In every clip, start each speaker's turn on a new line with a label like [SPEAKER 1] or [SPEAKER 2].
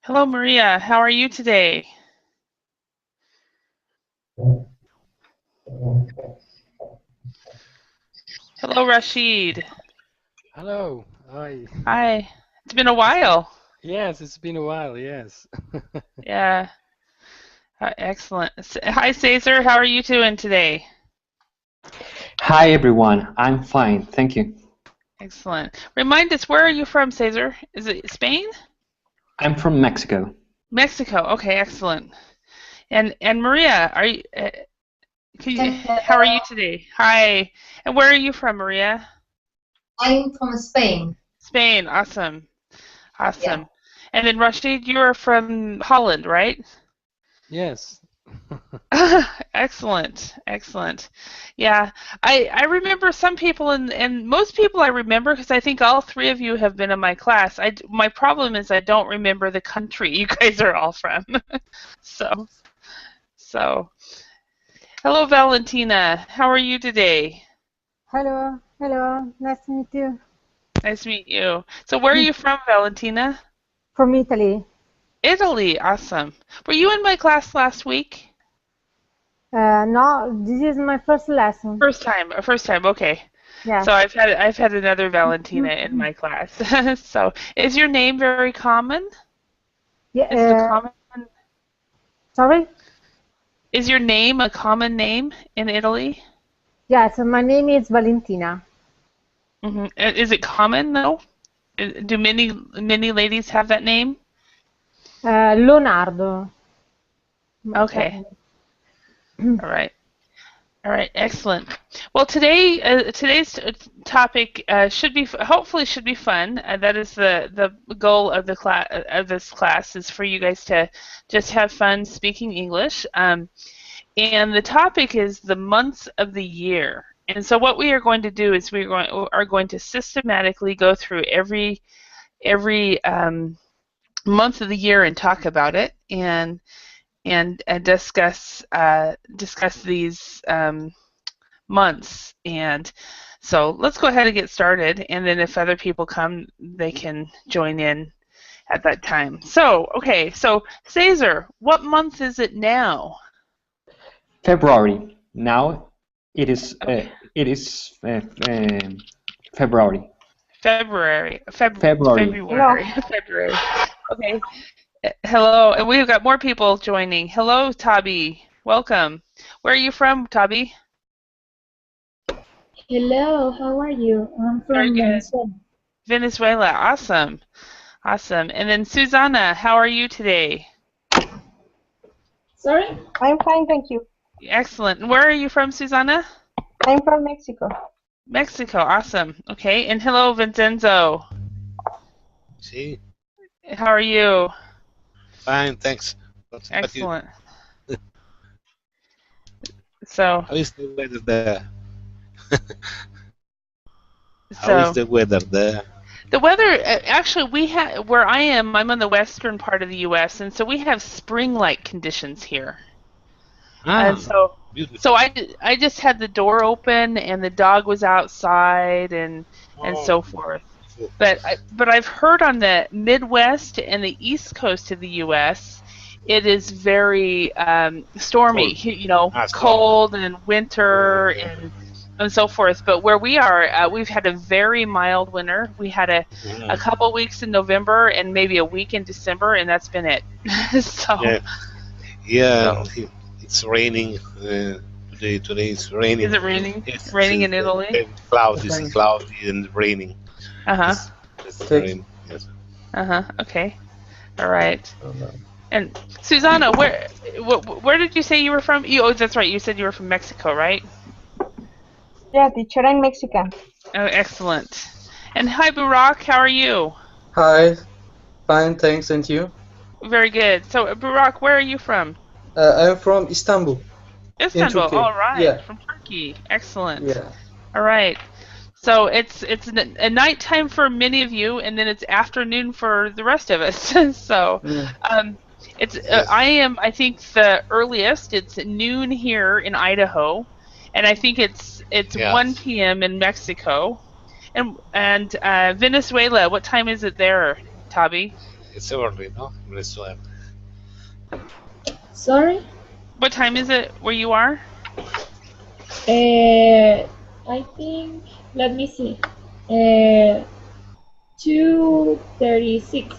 [SPEAKER 1] Hello, Maria. How are you today? Hello, Rashid.
[SPEAKER 2] Hello. Hi.
[SPEAKER 1] Hi. It's been a
[SPEAKER 2] It's been,
[SPEAKER 1] while.
[SPEAKER 2] yes, it's been a while, yes.
[SPEAKER 1] Yeah. Excellent. Hi, Cesar. How are you doing today?
[SPEAKER 3] Hi everyone, I'm fine, thank you.
[SPEAKER 1] Excellent. Remind us, where are you from, Cesar? Is it Spain?
[SPEAKER 3] I'm from Mexico.
[SPEAKER 1] Mexico. Okay, excellent. And Maria, how are you
[SPEAKER 4] Hello,
[SPEAKER 1] today? Hi. And where are you from, Maria?
[SPEAKER 4] I'm from Spain.
[SPEAKER 1] Spain. Awesome.
[SPEAKER 4] Yeah.
[SPEAKER 1] Awesome. And then Rashid, you are from Holland, right?
[SPEAKER 2] Yes.
[SPEAKER 1] Excellent, excellent. Yeah, I remember some people and most people I remember because I think all three of you have been in my class. My problem is I don't remember the country you guys are all from. So so hello Valentina, how are you today?
[SPEAKER 5] Hello, hello, nice to meet you.
[SPEAKER 1] Nice to meet you. So where are you from, Valentina?
[SPEAKER 5] From Italy.
[SPEAKER 1] Italy, awesome. Were you in my class last week?
[SPEAKER 5] No, this is my first lesson.
[SPEAKER 1] First time, okay.
[SPEAKER 5] Yes.
[SPEAKER 1] So I've had another Valentina in my class. So is your name very common?
[SPEAKER 5] Yeah,
[SPEAKER 1] Is it a common?
[SPEAKER 5] sorry?
[SPEAKER 1] Is your name a common name in Italy?
[SPEAKER 5] Yes, my name is Valentina.
[SPEAKER 1] Is it common though? Do many ladies have that name?
[SPEAKER 5] Leonardo.
[SPEAKER 1] Okay. All right. All right, excellent. Well, today's topic hopefully should be fun. That is the goal of the class of this class is for you guys to just have fun speaking English. And the topic is the months of the year. And so what we are going to do is are going to systematically go through every month of the year and talk about it and discuss these months. And so let's go ahead and get started, and then if other people come, they can join in at that time. So, okay, so Cesar, what month is it now?
[SPEAKER 3] February. Now it is
[SPEAKER 1] Okay.
[SPEAKER 3] February. February.
[SPEAKER 5] Hello.
[SPEAKER 1] February. Okay. Hello, and we've got more people joining. Hello, Tabi. Welcome. Where are you from, Tabi?
[SPEAKER 6] Hello, how are you? I'm
[SPEAKER 1] Very
[SPEAKER 6] from
[SPEAKER 1] good.
[SPEAKER 6] Venezuela.
[SPEAKER 1] Venezuela. Awesome. Awesome. And then Susanna, how are you today?
[SPEAKER 6] Sorry?
[SPEAKER 7] I'm fine, thank you.
[SPEAKER 1] Excellent. And where are you from, Susanna?
[SPEAKER 7] I'm from Mexico.
[SPEAKER 1] Mexico. Awesome. Okay. And hello, Vincenzo.
[SPEAKER 8] See,
[SPEAKER 1] How are you?
[SPEAKER 8] fine, thanks. What about you?
[SPEAKER 1] Excellent. So,
[SPEAKER 8] How is the weather there? How is
[SPEAKER 1] so
[SPEAKER 8] the weather there?
[SPEAKER 1] the weather, actually, we have where I am. I'm on the western part of the U.S., and so we have spring-like conditions here. And
[SPEAKER 8] Ah,
[SPEAKER 1] so,
[SPEAKER 8] beautiful.
[SPEAKER 1] so I just had the door open, and the dog was outside, and
[SPEAKER 8] Oh,
[SPEAKER 1] so forth. But I've heard on the Midwest and the East Coast of the U.S. it is very stormy.
[SPEAKER 8] cold.
[SPEAKER 1] You know,
[SPEAKER 8] Storm.
[SPEAKER 1] cold and winter and so forth. But where we are, we've had a very mild winter. We had a couple weeks in November and maybe a week in December, and that's been it. So,
[SPEAKER 8] Yeah, yeah.
[SPEAKER 1] so
[SPEAKER 8] It's raining today. Today it's raining.
[SPEAKER 1] is it raining?
[SPEAKER 8] Yes,
[SPEAKER 1] Raining in Italy?
[SPEAKER 8] cloudy. It's cloudy and raining.
[SPEAKER 1] Uh-huh.
[SPEAKER 8] It's rain. Yes.
[SPEAKER 1] Uh-huh. Okay. All right. And Susanna, where did you say you were from? Oh, that's right. You said you were from Mexico, right?
[SPEAKER 7] Yeah, teacher, I'm Mexican.
[SPEAKER 1] Oh, excellent. And hi, Burak. How are you?
[SPEAKER 9] Hi, fine, thanks, and you?
[SPEAKER 1] Very good. So, Burak, where are you from?
[SPEAKER 9] I'm from Istanbul, in
[SPEAKER 1] Istanbul.
[SPEAKER 9] Turkey.
[SPEAKER 1] All right.
[SPEAKER 9] Yeah,
[SPEAKER 1] From Turkey. Excellent.
[SPEAKER 9] yeah.
[SPEAKER 1] All right. So it's a nighttime for many of you, and then it's afternoon for the rest of us. So,
[SPEAKER 9] Mm.
[SPEAKER 1] it's
[SPEAKER 8] Yes.
[SPEAKER 1] I think the earliest. It's noon here in Idaho, and I think it's
[SPEAKER 8] Yeah.
[SPEAKER 1] 1 p.m. in Mexico, and Venezuela. What time is it there, Tabi?
[SPEAKER 8] it's early, no? Venezuela.
[SPEAKER 6] Sorry?
[SPEAKER 1] What time is it where you are?
[SPEAKER 6] I think, let me see. 2:36.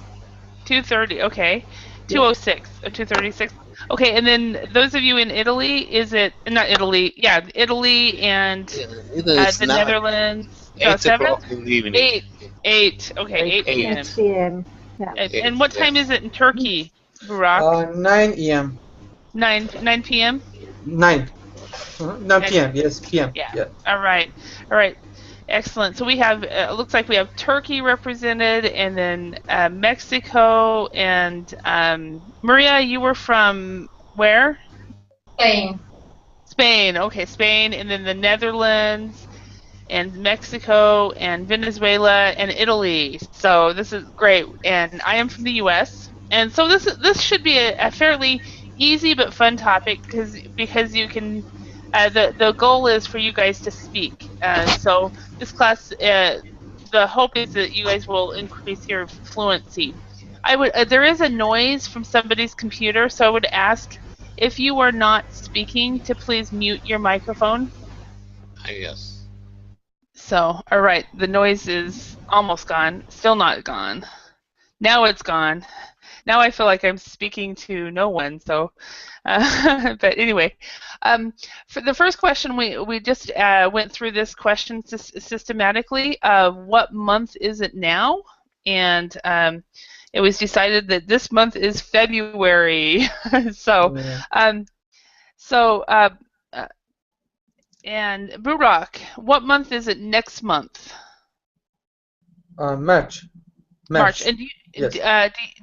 [SPEAKER 1] 2:30. Okay. 2:06 or 2:36. Okay, and then those of you in Italy, is it not Italy? Yeah, Italy and
[SPEAKER 8] It's
[SPEAKER 1] the
[SPEAKER 8] now
[SPEAKER 1] Netherlands. No,
[SPEAKER 8] 8
[SPEAKER 1] 7?
[SPEAKER 8] o'clock in the evening.
[SPEAKER 1] 8. Okay, 8
[SPEAKER 8] 8.
[SPEAKER 5] 8
[SPEAKER 1] p.m.
[SPEAKER 5] p.m. Yeah.
[SPEAKER 1] And what time is
[SPEAKER 8] Yes.
[SPEAKER 1] it in Turkey, Burak?
[SPEAKER 9] 9 a.m.
[SPEAKER 1] 9 p.m.
[SPEAKER 9] 9. 9
[SPEAKER 1] 9
[SPEAKER 9] p.m. Yes, p.m.
[SPEAKER 1] Yeah.
[SPEAKER 9] Yeah.
[SPEAKER 1] All right. All right. Excellent. So we have, it looks like we have Turkey represented, and then Mexico, and Maria, you were from where?
[SPEAKER 4] Spain.
[SPEAKER 1] Spain. Okay, Spain, and then the Netherlands, and Mexico, and Venezuela, and Italy. So this is great. And I am from the U.S. And so this should be a fairly easy but fun topic because you can. The goal is for you guys to speak. So this class, the hope is that you guys will increase your fluency. There is a noise from somebody's computer, so I would ask if you are not speaking to please mute your microphone.
[SPEAKER 8] Yes.
[SPEAKER 1] So, all right, the noise is almost gone. Still not gone. Now it's gone. Now I feel like I'm speaking to no one. So, but anyway, for the first question, we just went through this question systematically. What month is it now? And it was decided that this month is February. So,
[SPEAKER 9] Yeah.
[SPEAKER 1] so. And Burak, what month is it next month?
[SPEAKER 9] March.
[SPEAKER 1] March. And
[SPEAKER 9] Yes.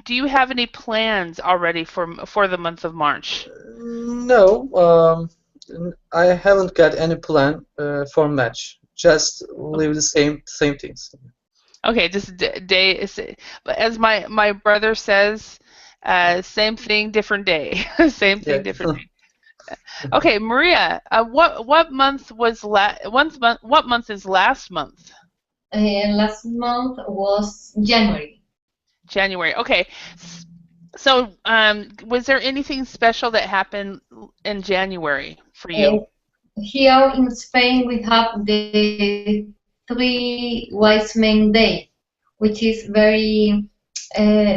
[SPEAKER 1] do you have any plans already for the month of March?
[SPEAKER 9] No, I haven't got any plan for March. Just leave the same things.
[SPEAKER 1] Okay, just day. But as my brother says, same thing, different day. Same thing,
[SPEAKER 9] Yeah.
[SPEAKER 1] different day. Okay, Maria, what month was what month is last month?
[SPEAKER 4] Last month was January.
[SPEAKER 1] January. Okay. So, was there anything special that happened in January for you?
[SPEAKER 4] Here in Spain, we have the Three Wise Men Day, which is very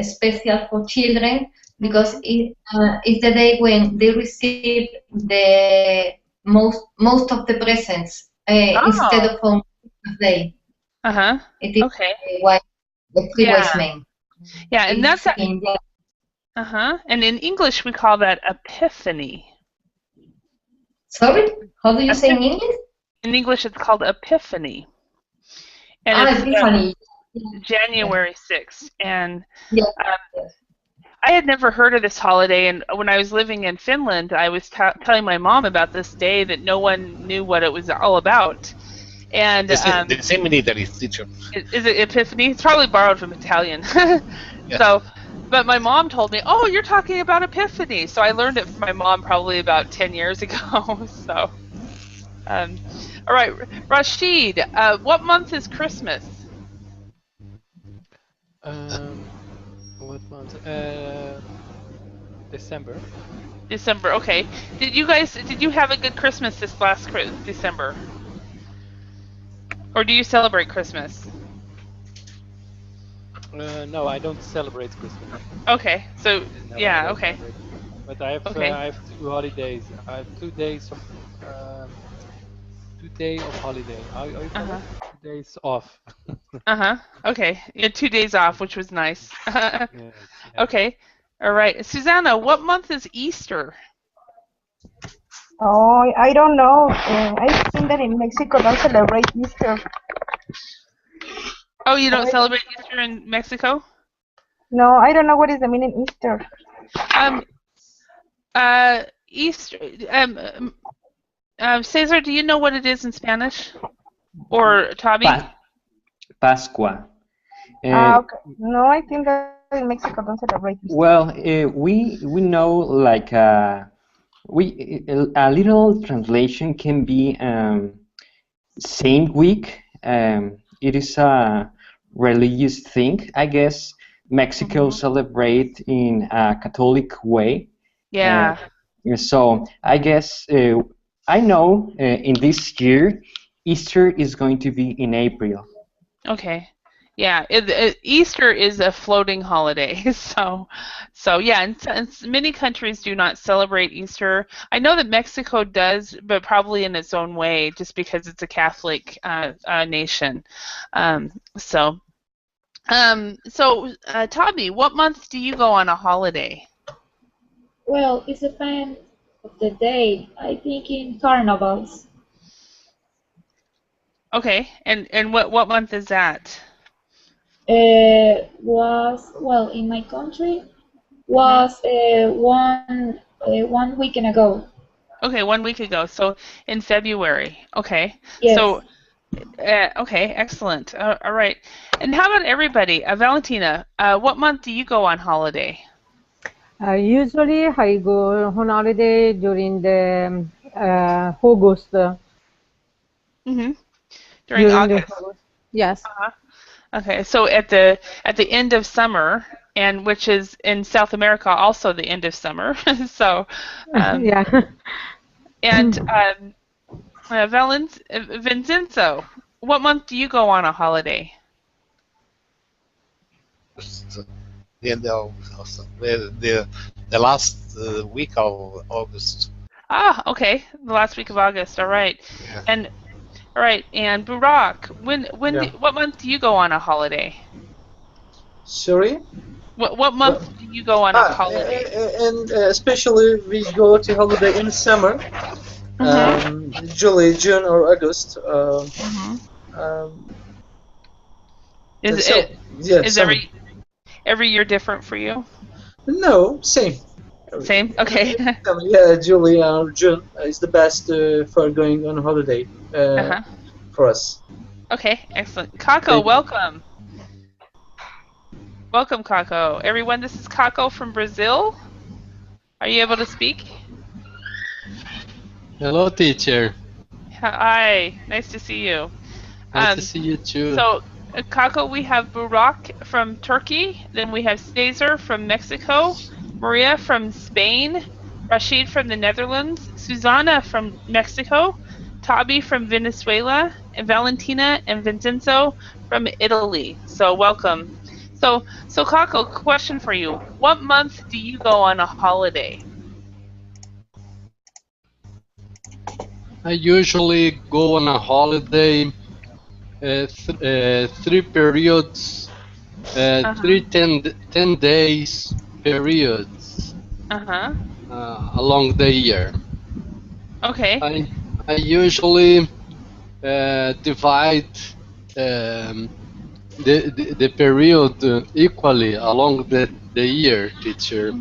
[SPEAKER 4] special for children because it's the day when they receive the most of the presents instead of on Christmas Day. It is
[SPEAKER 1] Okay.
[SPEAKER 4] the Three Wise Men.
[SPEAKER 1] Yeah, and that's
[SPEAKER 4] in
[SPEAKER 1] and in English we call that Epiphany.
[SPEAKER 4] Sorry, how do you say in English?
[SPEAKER 1] In English it's called Epiphany. And it's
[SPEAKER 4] Epiphany.
[SPEAKER 1] January 6th. And
[SPEAKER 4] Yeah.
[SPEAKER 1] I had never heard of this holiday, and when I was living in Finland, I was telling my mom about this day that no one knew what it was all about. And
[SPEAKER 8] the same in Italy, teacher.
[SPEAKER 1] Is it Epiphany? It's probably borrowed from Italian.
[SPEAKER 8] Yeah.
[SPEAKER 1] So, but my mom told me, "Oh, you're talking about Epiphany." So I learned it from my mom probably about 10 years ago. So, all right, Rashid, what month is Christmas?
[SPEAKER 2] What month? December.
[SPEAKER 1] December. Okay. Did you have a good Christmas this last December? Or do you celebrate Christmas?
[SPEAKER 2] No, I don't celebrate Christmas.
[SPEAKER 1] Okay. So
[SPEAKER 2] No,
[SPEAKER 1] yeah. Okay.
[SPEAKER 2] But I have
[SPEAKER 1] Okay.
[SPEAKER 2] I have 2 holidays. I have 2 days of 2 days of holiday. How you call it? 2 days off.
[SPEAKER 1] Okay. You had 2 days off, which was nice.
[SPEAKER 2] Yes, yeah.
[SPEAKER 1] Okay. All right. Susanna, what month is Easter?
[SPEAKER 7] Oh, I don't know. I think that in Mexico don't celebrate Easter.
[SPEAKER 1] Oh, you don't celebrate Easter in Mexico?
[SPEAKER 7] No, I don't know what is the meaning Easter.
[SPEAKER 1] Easter. Cesar, do you know what it is in Spanish? Or Tabi?
[SPEAKER 3] Pascua.
[SPEAKER 7] Okay. No, I think that in Mexico don't celebrate Easter.
[SPEAKER 3] Well, we know like a little translation can be Saint Week. It is a religious thing, I guess, Mexico celebrate in a Catholic way.
[SPEAKER 1] Yeah.
[SPEAKER 3] So I guess I know in this year Easter is going to be in April.
[SPEAKER 1] Okay. Yeah, Easter is a floating holiday, so yeah, and many countries do not celebrate Easter. I know that Mexico does, but probably in its own way, just because it's a Catholic nation. So, Tabi, what month do you go on a holiday?
[SPEAKER 6] Well, it depends of the day. I think in carnivals.
[SPEAKER 1] Okay, and what month is that?
[SPEAKER 6] Was well in my country was one weekend ago.
[SPEAKER 1] Okay, 1 week ago, so in February. Okay,
[SPEAKER 6] Yes.
[SPEAKER 1] so okay, excellent. All right, and how about everybody? Valentina, what month do you go on holiday?
[SPEAKER 5] Usually I go on holiday during the August.
[SPEAKER 1] Mm-hmm. During
[SPEAKER 5] During the
[SPEAKER 1] August.
[SPEAKER 5] August. Yes.
[SPEAKER 1] Uh-huh. Okay, so at the end of summer, and which is in South America also the end of summer. So,
[SPEAKER 5] Yeah.
[SPEAKER 1] and Vincenzo, what month do you go on a holiday?
[SPEAKER 8] The end of the last week of August.
[SPEAKER 1] Ah, okay, the last week of August. All right,
[SPEAKER 8] Yeah.
[SPEAKER 1] and all right, and Burak,
[SPEAKER 9] Yeah.
[SPEAKER 1] what month do you go on a holiday?
[SPEAKER 9] Sorry?
[SPEAKER 1] What
[SPEAKER 9] Well,
[SPEAKER 1] month do you go on a holiday?
[SPEAKER 9] and especially we go to holiday in summer, July, June, or August. Um,
[SPEAKER 1] Is
[SPEAKER 9] so
[SPEAKER 1] it
[SPEAKER 9] yeah,
[SPEAKER 1] is
[SPEAKER 9] summer.
[SPEAKER 1] every year different for you?
[SPEAKER 9] No, same.
[SPEAKER 1] Same. Okay.
[SPEAKER 9] Yeah, July or June is the best for going on holiday
[SPEAKER 1] Uh-huh.
[SPEAKER 9] for us.
[SPEAKER 1] Okay, excellent. Kako,
[SPEAKER 9] Thank you.
[SPEAKER 1] welcome. Welcome, Kako. Everyone, this is Kako from Brazil. Are you able to speak?
[SPEAKER 2] Hello, teacher.
[SPEAKER 1] Hi, nice to see you.
[SPEAKER 2] Nice to see you too.
[SPEAKER 1] So, Kako, we have Burak from Turkey, then we have Cesar from Mexico, Maria from Spain, Rashid from the Netherlands, Susanna from Mexico, Tabi from Venezuela, and Valentina and Vincenzo from Italy. So, welcome. So Kako, question for you. What month do you go on a holiday?
[SPEAKER 2] I usually go on a holiday, 3 periods, three 10 days periods along the year.
[SPEAKER 1] Okay.
[SPEAKER 2] I usually divide the period equally along the year, teacher.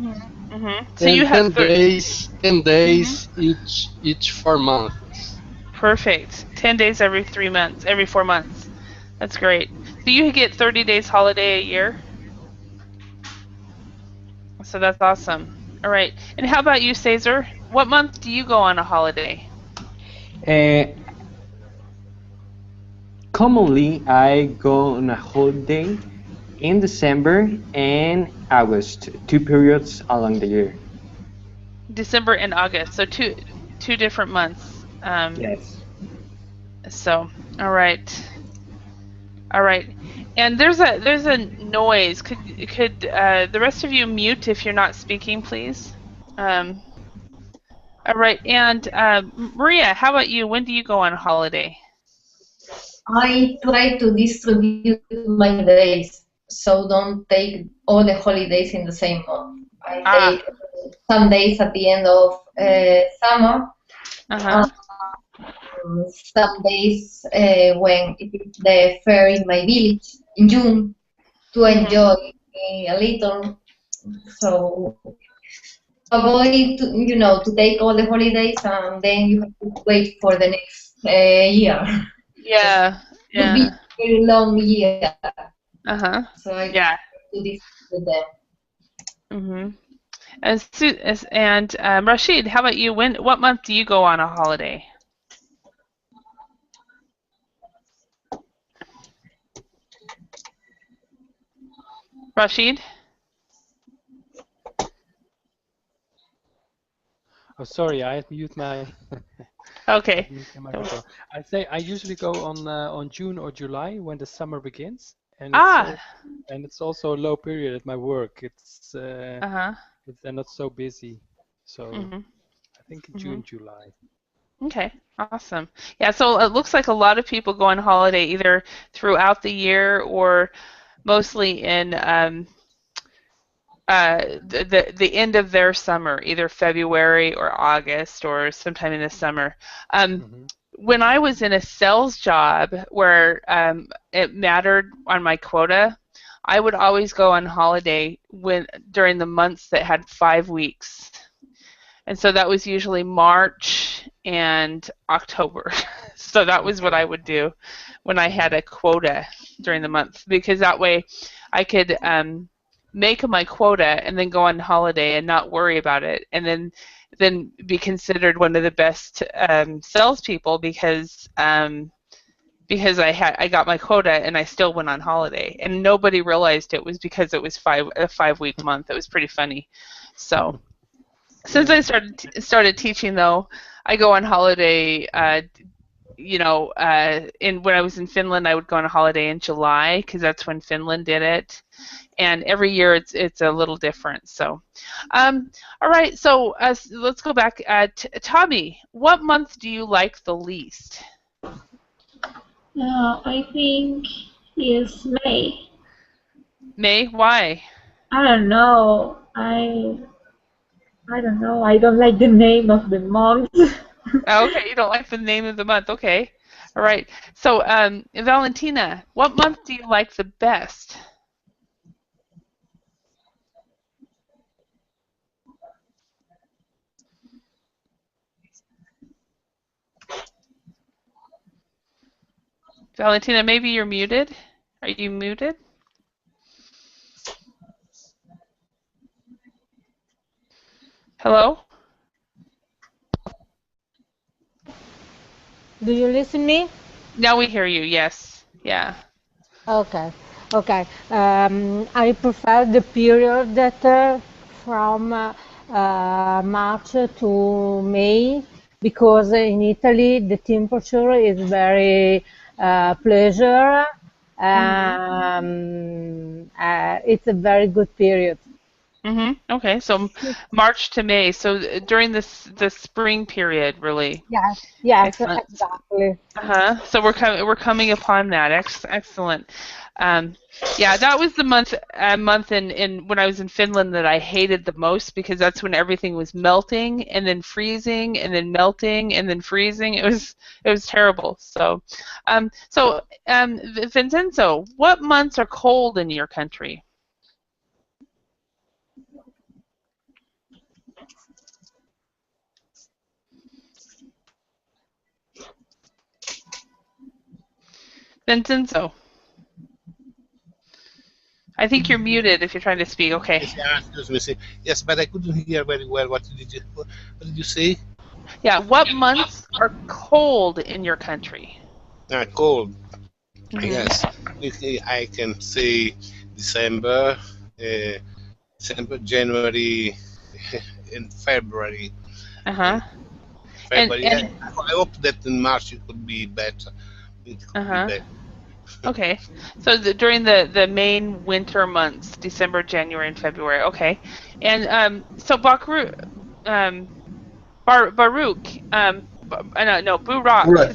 [SPEAKER 1] So you have
[SPEAKER 2] 10 days each 4 months.
[SPEAKER 1] Perfect. 10 days every 3 months, every 4 months. That's great. So you get 30 days holiday a year? So that's awesome. All right. And how about you, Cesar? What month do you go on a holiday?
[SPEAKER 3] Commonly, I go on a holiday in December and August, 2 periods along the year.
[SPEAKER 1] December and August. So two different months.
[SPEAKER 3] Yes.
[SPEAKER 1] So, all right. All right. And there's a noise. Could the rest of you mute if you're not speaking, please? All right. And Maria, how about you? When do you go on holiday?
[SPEAKER 4] I try to distribute my days, so don't take all the holidays in the same month. I take some days at the end of summer, some days when it is the fair in my village in June to enjoy a little. So avoid to take all the holidays and then you have to wait for the next year.
[SPEAKER 1] Yeah.
[SPEAKER 4] It would be a very long year. So I do this with them.
[SPEAKER 1] And Rashid, how about you? What month do you go on a holiday? Rashid?
[SPEAKER 2] Oh, sorry, I had mute my
[SPEAKER 1] Okay.
[SPEAKER 2] mute my microphone. I say I usually go on June or July when the summer begins, and
[SPEAKER 1] Ah.
[SPEAKER 2] it's also a low period at my work.
[SPEAKER 1] Uh-huh.
[SPEAKER 2] They're not so busy, so
[SPEAKER 1] Mhm.
[SPEAKER 2] I think June, July.
[SPEAKER 1] Okay. Awesome. Yeah, so it looks like a lot of people go on holiday either throughout the year or mostly in the end of their summer, either February or August or sometime in the summer. When I was in a sales job where it mattered on my quota, I would always go on holiday during the months that had 5 weeks. And so that was usually March and October. So that was what I would do when I had a quota during the month, because that way I could make my quota and then go on holiday and not worry about it, and then be considered one of the best salespeople because I got my quota and I still went on holiday, and nobody realized it was because it was a 5 week month. It was pretty funny. So since I started teaching, though, I go on holiday. When I was in Finland, I would go on a holiday in July because that's when Finland did it, and every year it's a little different. So, all right. So let's go back. Tommy, what month do you like the least?
[SPEAKER 6] I think it's May.
[SPEAKER 1] May? Why?
[SPEAKER 6] I don't know. I don't know. I don't like the name of the month.
[SPEAKER 1] Okay, you don't like the name of the month. Okay. All right. So, Valentina, what month do you like the best? Valentina, maybe you're muted. Are you muted? Hello?
[SPEAKER 5] Do you listen me?
[SPEAKER 1] Now we hear you. Yes. Yeah.
[SPEAKER 5] Okay. Okay. I prefer the period that from March to May, because in Italy the temperature is very pleasure. It's a very good period.
[SPEAKER 1] Okay. So March to May. So during the spring period, really.
[SPEAKER 5] Yes. Yes.
[SPEAKER 1] Excellent.
[SPEAKER 5] Exactly.
[SPEAKER 1] So we're coming upon that. Excellent. Yeah, that was the month in when I was in Finland that I hated the most, because that's when everything was melting and then freezing and then melting and then freezing. It was terrible. So, Vincenzo, what months are cold in your country? Vincenzo, I think you're muted if you're trying to speak. Okay.
[SPEAKER 8] Excuse me. Yes, but I couldn't hear very well. What did you say?
[SPEAKER 1] Yeah, what months are cold in your country?
[SPEAKER 8] Cold. Yes, I can say December, December, January, and February. February.
[SPEAKER 1] And
[SPEAKER 8] I hope that in March it could be better. It could be better.
[SPEAKER 1] Okay, so during the main winter months, December, January, and February. Okay, and so Baruch, Barak.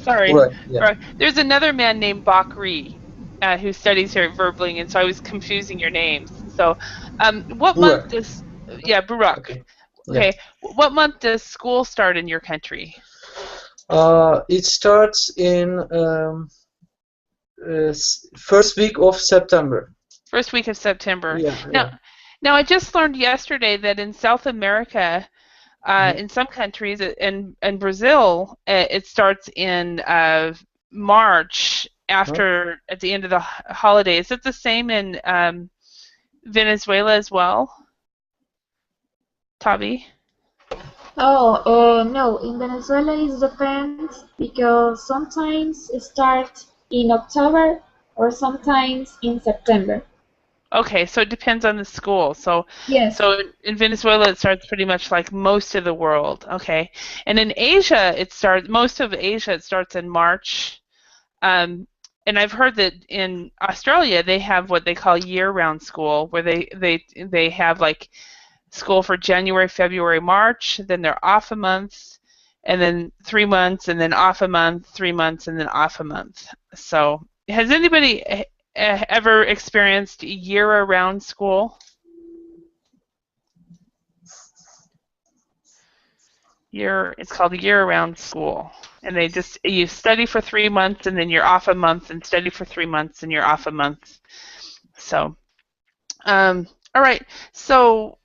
[SPEAKER 1] Sorry,
[SPEAKER 9] Right, yeah.
[SPEAKER 1] Barak. There's another man named Bakri who studies here at Verbling, and so I was confusing your names. So, what month
[SPEAKER 9] Burak.
[SPEAKER 1] does Barak?
[SPEAKER 9] Okay.
[SPEAKER 1] Okay, what month does school start in your country?
[SPEAKER 9] It starts in first week of September.
[SPEAKER 1] First week of September.
[SPEAKER 9] Yeah.
[SPEAKER 1] Now I just learned yesterday that in South America, in some countries, and Brazil, it starts in March at the end of the holiday. Is it the same in Venezuela as well, Tavi?
[SPEAKER 6] No, in Venezuela it depends because sometimes it starts in October or sometimes in September.
[SPEAKER 1] Okay, so it depends on the school. So,
[SPEAKER 6] Yes.
[SPEAKER 1] so in Venezuela, it starts pretty much like most of the world. Okay, and in Asia, most of Asia, it starts in March. And I've heard that in Australia, they have what they call year-round school, where they have like school for January, February, March. Then they're off a month, and then 3 months, and then off a month, 3 months, and then off a month. So, has anybody ever experienced year-around school? It's called year-round school, and you study for 3 months, and then you're off a month, and study for 3 months, and you're off a month. So, all right. So,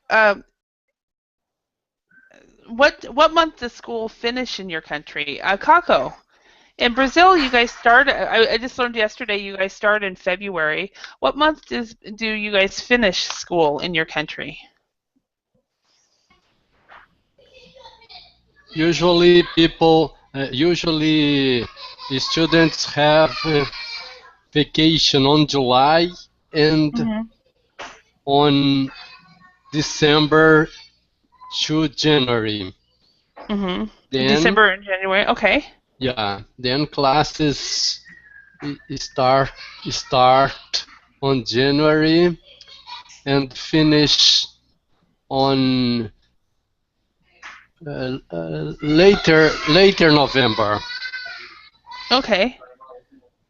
[SPEAKER 1] what month does school finish in your country? Kako, in Brazil, you guys start. I just learned yesterday you guys start in February. What month do you guys finish school in your country?
[SPEAKER 2] Usually usually the students have vacation on July and on December to January.
[SPEAKER 1] Mm-hmm.
[SPEAKER 2] Then,
[SPEAKER 1] December and January. Okay.
[SPEAKER 2] yeah, then classes start on January and finish on later November.
[SPEAKER 1] Okay.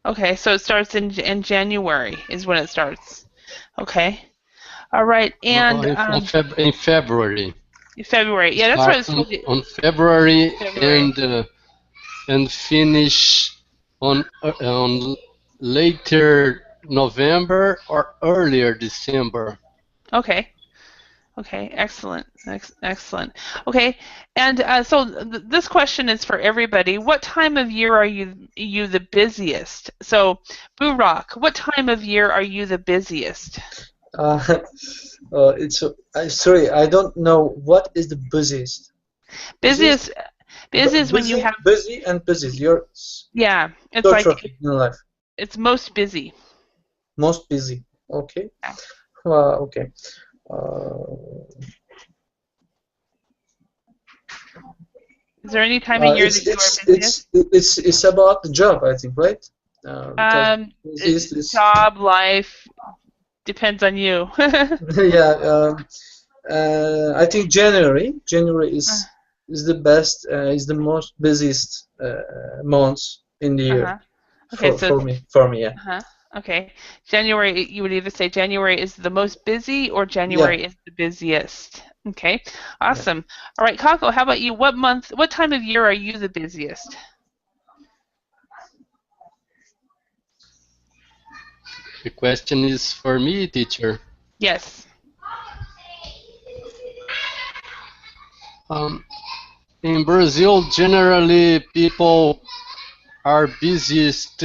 [SPEAKER 1] Okay, so it starts in January is when it starts. Okay. All right. And
[SPEAKER 2] In February.
[SPEAKER 1] February. Yeah, that's what I was told you.
[SPEAKER 2] On February,
[SPEAKER 1] February.
[SPEAKER 2] and finish on later November or earlier December.
[SPEAKER 1] Okay. Okay, excellent, excellent. Okay, and so this question is for everybody. What time of year are you the busiest? So, Boo Rock, what time of year are you the busiest?
[SPEAKER 9] Sorry, I don't know what is the busiest.
[SPEAKER 1] Busiest is when you have
[SPEAKER 9] busy and busy.
[SPEAKER 1] Yeah, it's
[SPEAKER 9] so
[SPEAKER 1] like
[SPEAKER 9] traffic in life.
[SPEAKER 1] It's most busy.
[SPEAKER 9] Most busy. Okay.
[SPEAKER 1] Yeah.
[SPEAKER 9] Okay.
[SPEAKER 1] Is there any time of year that you are busiest?
[SPEAKER 9] It's about the job, I think, right?
[SPEAKER 1] Job, life, depends on you.
[SPEAKER 9] Yeah. I think January. January is the best. Is the most busiest month in the year.
[SPEAKER 1] Okay,
[SPEAKER 9] for me, yeah.
[SPEAKER 1] Okay, January. You would either say January is the most busy or January is the busiest. Okay, awesome. Yeah. All right, Kako, how about you? What time of year are you the busiest?
[SPEAKER 2] The question is for me, teacher.
[SPEAKER 1] Yes.
[SPEAKER 2] In Brazil, generally people are busiest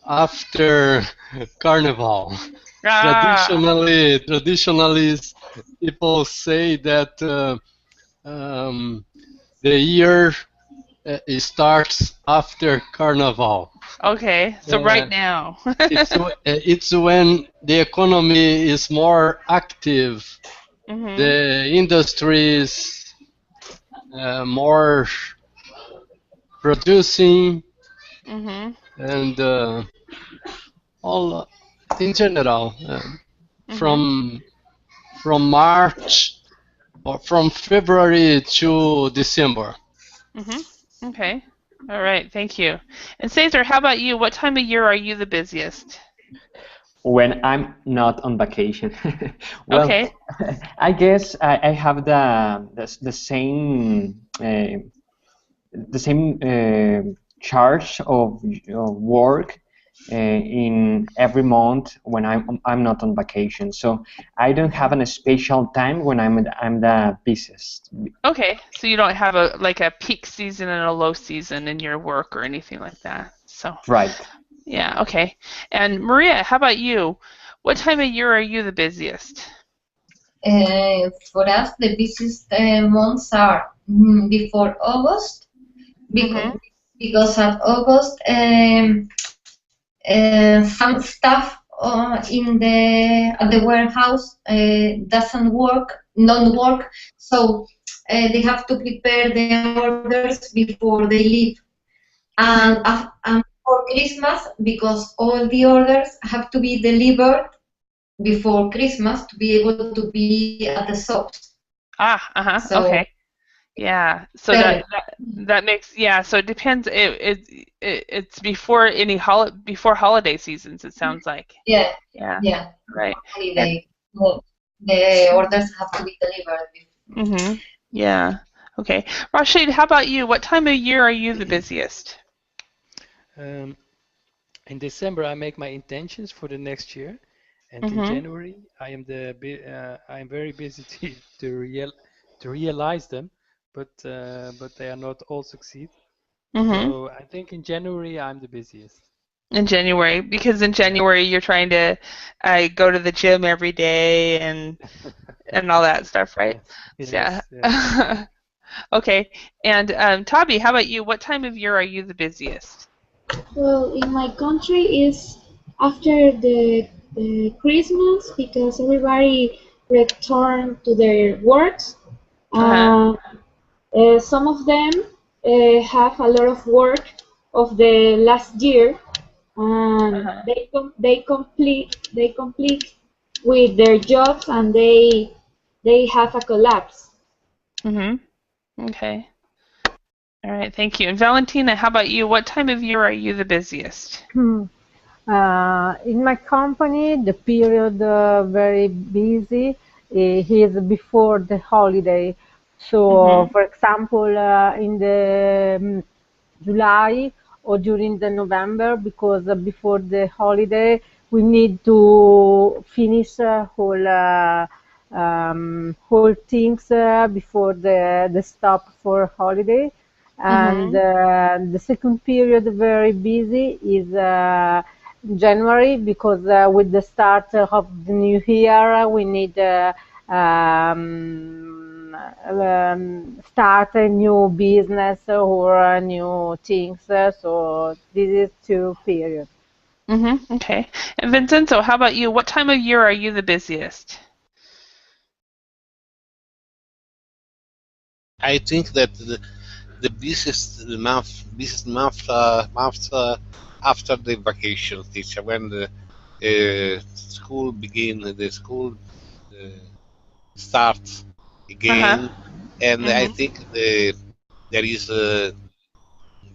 [SPEAKER 2] after Carnival. Traditionally, people say that the year starts after Carnival.
[SPEAKER 1] Okay, so right now.
[SPEAKER 2] it's when the economy is more active. Mm-hmm. The industry is more producing. Mm-hmm. And all in general, from March or from February to December.
[SPEAKER 1] Mm-hmm. Okay. All right. Thank you. And Cesar, how about you? What time of year are you the busiest?
[SPEAKER 3] When I'm not on vacation. Well,
[SPEAKER 1] okay.
[SPEAKER 3] I guess I have the same charge of work in every month when I'm not on vacation. So I don't have a special time when I'm the busiest.
[SPEAKER 1] Okay, so you don't have a peak season and a low season in your work or anything like that. So
[SPEAKER 3] right.
[SPEAKER 1] Yeah. Okay. And Maria, how about you? What time of year are you the busiest?
[SPEAKER 4] For us, the busiest months are before August, because at August some staff in the at the warehouse doesn't work, non work. So they have to prepare the orders before they leave. And for Christmas, because all the orders have to be delivered before Christmas to be able to be at the shops. So
[SPEAKER 1] Okay. Yeah. So that makes, yeah. So it depends. It's before before holiday seasons. It sounds like.
[SPEAKER 4] yeah,
[SPEAKER 1] Yeah.
[SPEAKER 4] yeah.
[SPEAKER 1] Right.
[SPEAKER 4] Holiday. The orders have to be delivered.
[SPEAKER 1] Yeah. Okay. Rashid, how about you? What time of year are you the busiest?
[SPEAKER 2] In December, I make my intentions for the next year, and in January, I am very busy to realize them, but they are not all succeed. So I think in January I'm the busiest.
[SPEAKER 1] In January, because in January you're trying to go to the gym every day and all that stuff, right?
[SPEAKER 2] Yes.
[SPEAKER 1] Yeah. Okay. And Tabi, how about you? What time of year are you the busiest?
[SPEAKER 6] Well, in my country is after the Christmas because everybody return to their works. Uh, some of them have a lot of work of the last year, and they complete with their jobs, and they have a collapse.
[SPEAKER 1] Okay. All right, thank you. And Valentina, how about you? What time of year are you the busiest?
[SPEAKER 5] In my company, the period very busy is before the holiday. So, for example, in the July or during the November, because before the holiday we need to finish whole things before the stop for holiday. And the second period very busy is January, because with the start of the new year we need start a new business or new things. So this is two periods.
[SPEAKER 1] Okay. And Vincenzo, how about you? What time of year are you the busiest?
[SPEAKER 8] I think that the busiest month after the vacation, teacher, when the school starts again, and I think there is the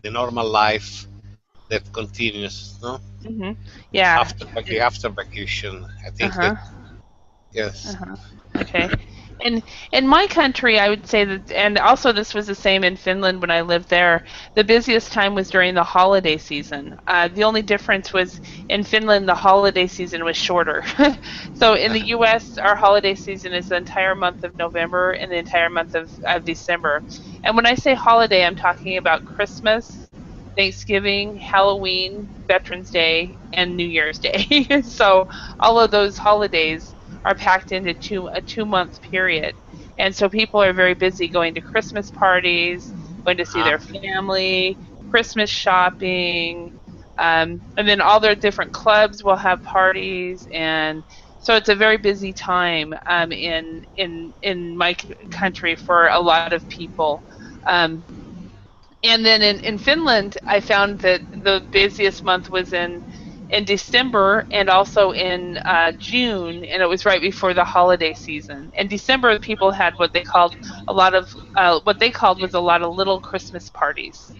[SPEAKER 8] normal life that continues, no?
[SPEAKER 1] Yeah.
[SPEAKER 8] After vacation, I think that yes.
[SPEAKER 1] Okay. In my country, I would say that, and also this was the same in Finland when I lived there, the busiest time was during the holiday season. The only difference was in Finland, the holiday season was shorter. So in the US, our holiday season is the entire month of November and the entire month of December. And when I say holiday, I'm talking about Christmas, Thanksgiving, Halloween, Veterans Day, and New Year's Day. So all of those holidays are packed into a 2 month period. And so people are very busy going to Christmas parties, going to see their family, Christmas shopping, and then all their different clubs will have parties, and so it's a very busy time in my country for a lot of people. And then in Finland, I found that the busiest month was in December and also in June, and it was right before the holiday season. In December, people had what they called a lot of a lot of little Christmas parties.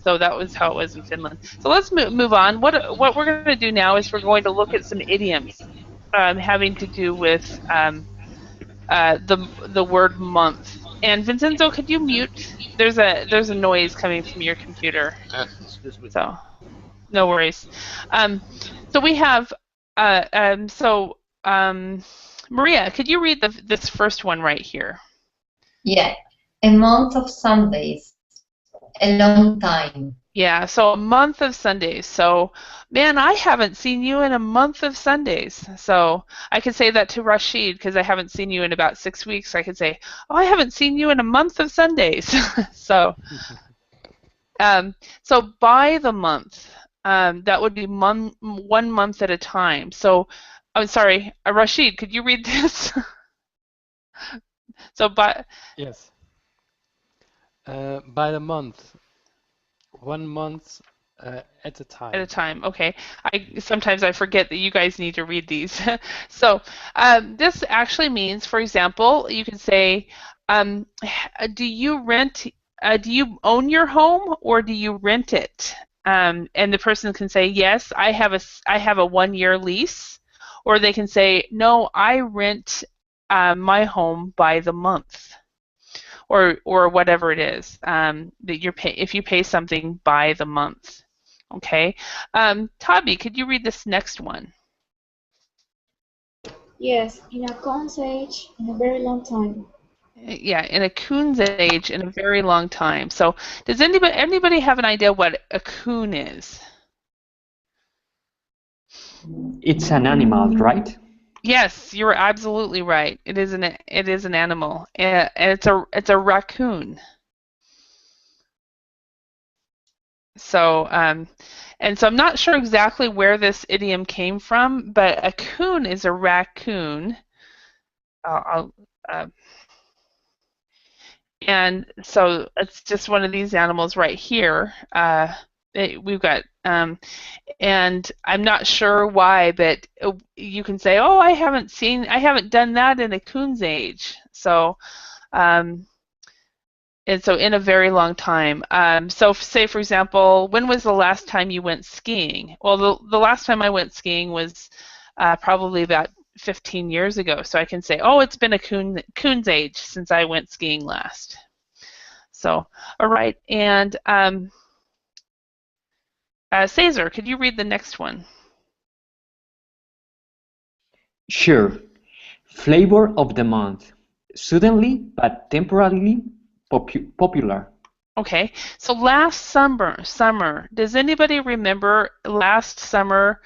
[SPEAKER 1] So that was how it was in Finland. So let's move on. What we're going to do now is we're going to look at some idioms having to do with the word month. And Vincenzo, could you mute? There's a noise coming from your computer.
[SPEAKER 8] Excuse me.
[SPEAKER 1] So no worries. So we have Maria, could you read this first one right here?
[SPEAKER 4] Yeah, a month of Sundays, a long time.
[SPEAKER 1] Yeah, so a month of Sundays. So, man, I haven't seen you in a month of Sundays. So I could say that to Rashid because I haven't seen you in about 6 weeks. I could say, oh, I haven't seen you in a month of Sundays. So, so by the month. that would be 1 month at a time. So, I'm sorry, Rashid, could you read this? So,
[SPEAKER 2] yes, by the month, 1 month at a
[SPEAKER 1] at a
[SPEAKER 2] time.
[SPEAKER 1] time. Okay. Sometimes I forget that you guys need to read these. So this actually means, for example, you can say, do you rent? Do you own your home or do you rent it? And the person can say, yes, I have a 1-year lease, or they can say, no, I rent my home by the month. Or whatever it is that if you pay something by the month. Okay, Tabi, could you read this next one?
[SPEAKER 6] Yes, in a Coons age, in a very long time.
[SPEAKER 1] Yeah, in a Coons age in a very long time. So, does anybody have an idea what a coon is?
[SPEAKER 3] It's an animal, right?
[SPEAKER 1] Yes, you're absolutely right. It is an animal, and it's a raccoon. So, and so I'm not sure exactly where this idiom came from, but a coon is a raccoon. And so it's just one of these animals right here. We've got, and I'm not sure why, but you can say, oh, I haven't done that in a coon's age. So, and so in a very long time. So say, for example, when was the last time you went skiing? Well, the last time I went skiing was probably about 15 years ago. So I can say, oh, it's been a coon's age since I went skiing last. So, all right. And Cesar, could you read the next one?
[SPEAKER 3] Sure. Flavor of the month. Suddenly but temporarily popular.
[SPEAKER 1] Okay. So last summer, does anybody remember last summer,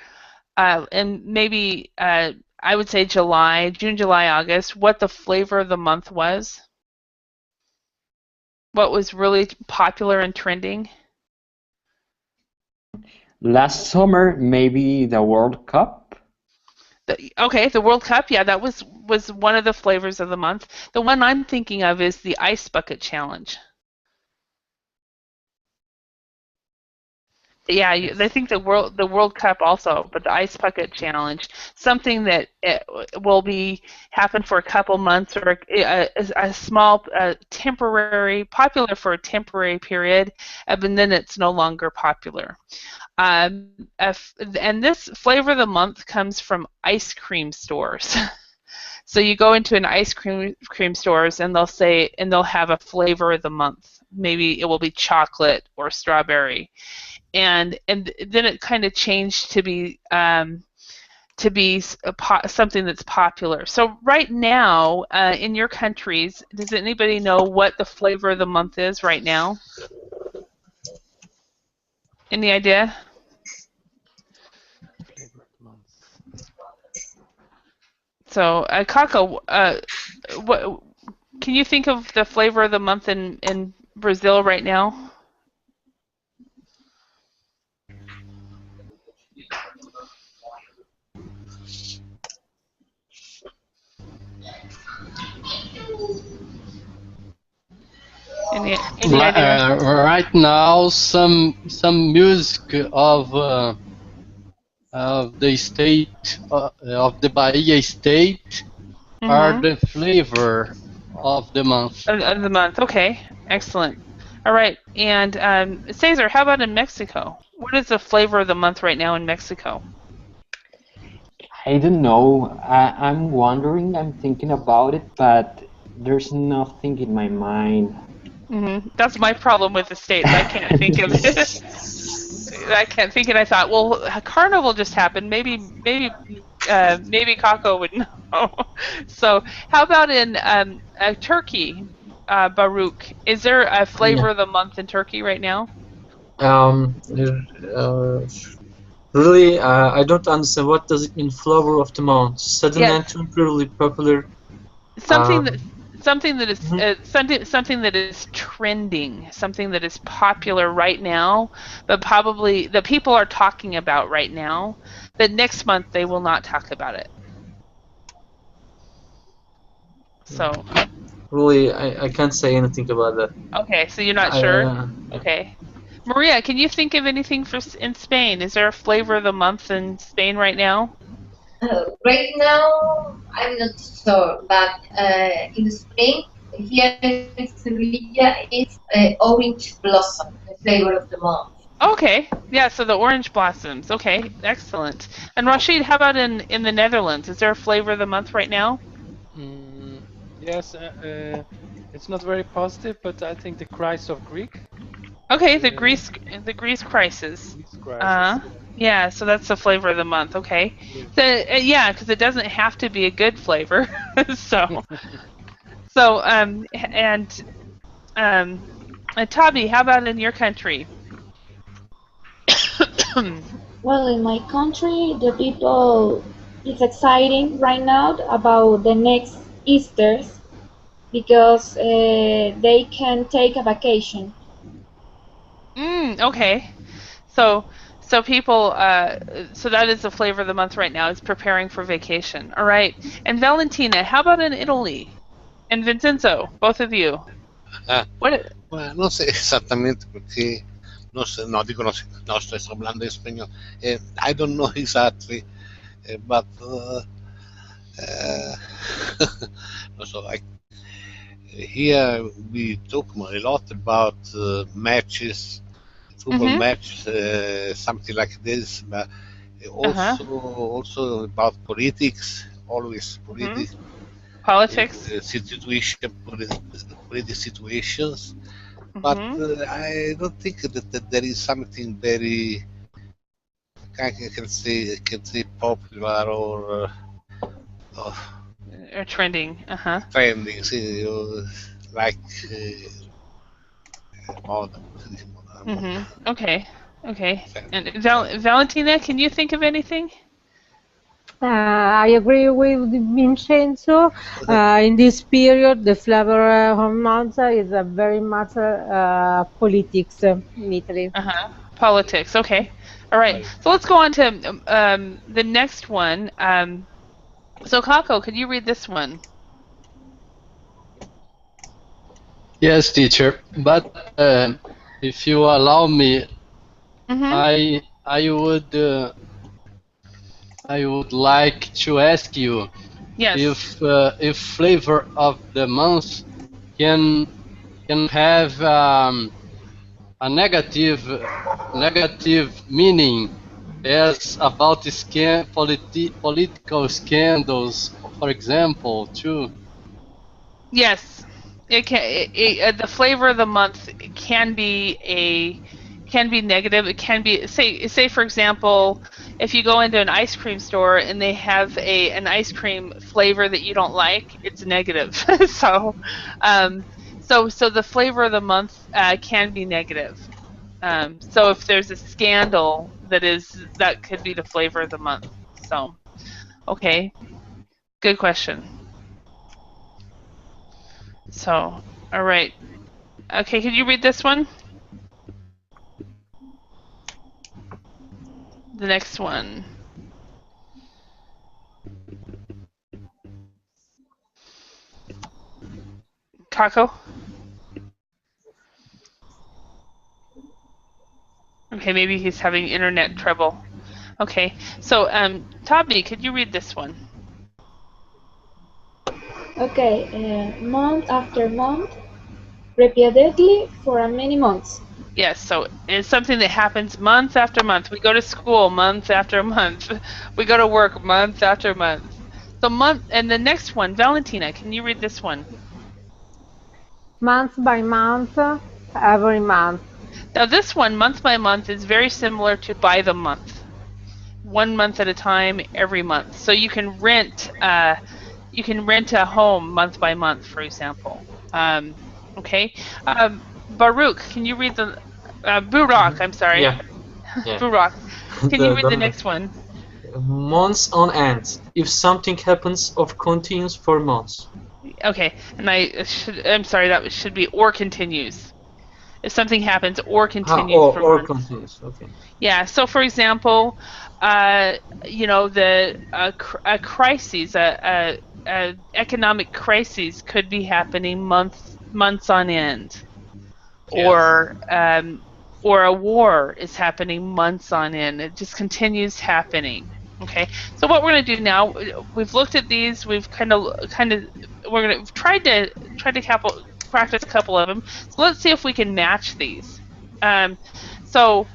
[SPEAKER 1] and maybe I would say June, July, August, what the flavor of the month was? What was really popular and trending?
[SPEAKER 3] Last summer, maybe the World Cup.
[SPEAKER 1] Okay, the World Cup, yeah, that was one of the flavors of the month. The one I'm thinking of is the Ice Bucket Challenge. Yeah, I think the World Cup also, but the Ice Bucket Challenge, something that will happen for a couple months or a small temporary, popular for a temporary period, and then it's no longer popular. And this flavor of the month comes from ice cream stores. So you go into an ice cream stores and they'll have a flavor of the month. Maybe it will be chocolate or strawberry. And then it kind of changed to be something that's popular. So right now, in your countries, does anybody know what the flavor of the month is right now? Any idea?
[SPEAKER 2] Flavor of the month.
[SPEAKER 1] So, Kako, what can you think of the flavor of the month in Brazil right now? Any idea?
[SPEAKER 10] Right now, some music of the state of the Bahia state are the flavor of the month.
[SPEAKER 1] Of the month. Okay, excellent. All right, and Cesar, how about in Mexico? What is the flavor of the month right now in Mexico?
[SPEAKER 3] I don't know. I'm wondering, I'm thinking about it, but there's nothing in my mind.
[SPEAKER 1] That's my problem with the States. I can't think of it. I can't think, and I thought, well, Carnival just happened. Maybe Kako would know. So, how about in Turkey, Baruch? Is there a flavor of the month in Turkey right now?
[SPEAKER 9] Really, I don't understand. What does it mean, flavor of the month? Suddenly and temporarily popular.
[SPEAKER 1] Something something that is something that is trending, something that is popular right now, but probably that people are talking about right now. That next month they will not talk about it. So.
[SPEAKER 9] Really, I can't say anything about that.
[SPEAKER 1] Okay, so you're not sure. Okay. Maria, can you think of anything in Spain? Is there a flavor of the month in Spain right now?
[SPEAKER 4] Right now, I'm not sure, but in spring, here in Sevilla, it's orange blossom, the flavor of the month.
[SPEAKER 1] Okay, yeah, so the orange blossoms. Okay, excellent. And Rashid, how about in the Netherlands? Is there a flavor of the month right now?
[SPEAKER 2] Yes, it's not very positive, but I think the Christ of Greek.
[SPEAKER 1] Okay, the Greece crisis.
[SPEAKER 2] Greece crisis.
[SPEAKER 1] Yeah, so that's the flavor of the month. Okay,
[SPEAKER 2] Yes.
[SPEAKER 1] Yeah, because it doesn't have to be a good flavor. so Tabi, how about in your country?
[SPEAKER 6] Well, in my country, the people it's exciting right now about the next Easter's because they can take a vacation.
[SPEAKER 1] Okay. So people, so that is the flavor of the month right now, is preparing for vacation. All right. And Valentina, how about in Italy? And Vincenzo, both of you. What?
[SPEAKER 8] Non sé esattamente perché non so, no, dico no, no, sto parlando in spagnolo. I don't know exactly, but no, so like here we talk a lot about matches, football matches, something like this, but also about politics, always politics.
[SPEAKER 1] Politics.
[SPEAKER 8] Political situations, but I don't think that there is something very I can say popular or
[SPEAKER 1] trending.
[SPEAKER 8] Trending, like modern.
[SPEAKER 1] Okay. And Valentina, can you think of anything?
[SPEAKER 5] I agree with Vincenzo. In this period, the flavor of Monza is very much politics in Italy.
[SPEAKER 1] Politics. Okay. All right. So let's go on to the next one. So Kako, could you read this one?
[SPEAKER 10] Yes, teacher. But if you allow me, I would like to ask you if flavor of the month can have a negative meaning, as about political scandals, for example, too.
[SPEAKER 1] Yes, it can. The flavor of the month can be negative. It can be say for example, if you go into an ice cream store and they have an ice cream flavor that you don't like, it's negative. so the flavor of the month can be negative. So if there's a scandal that could be the flavor of the month. So okay, good question. So, all right. Okay, can you read this one? The next one. Kako? Okay, maybe he's having internet trouble. Okay, so Tabi, could you read this one?
[SPEAKER 6] Okay, month after month, repeatedly for many months.
[SPEAKER 1] Yes, so it's something that happens month after month. We go to school month after month. We go to work month after month. So and the next one, Valentina, can you read this one?
[SPEAKER 5] Month by month, every month.
[SPEAKER 1] Now this one, month by month, is very similar to by the month. 1 month at a time, every month. So you can rent a home month by month, for example. Okay. Baruch, can you read the Burak? I'm sorry.
[SPEAKER 9] Yeah.
[SPEAKER 1] Burak, can you read the next one?
[SPEAKER 9] Months on end. If something happens or continues for months.
[SPEAKER 1] Okay, and I'm sorry, that should be or continues. If something happens or continues for
[SPEAKER 9] Or
[SPEAKER 1] months.
[SPEAKER 9] continuous. Okay.
[SPEAKER 1] Yeah. So, for example, a crisis, a economic crisis could be happening months on end,
[SPEAKER 8] Yes.
[SPEAKER 1] or a war is happening months on end. It just continues happening. Okay. So what we're going to do now, we've looked at these. We've we're going to try to practice a couple of them. So let's see if we can match these. So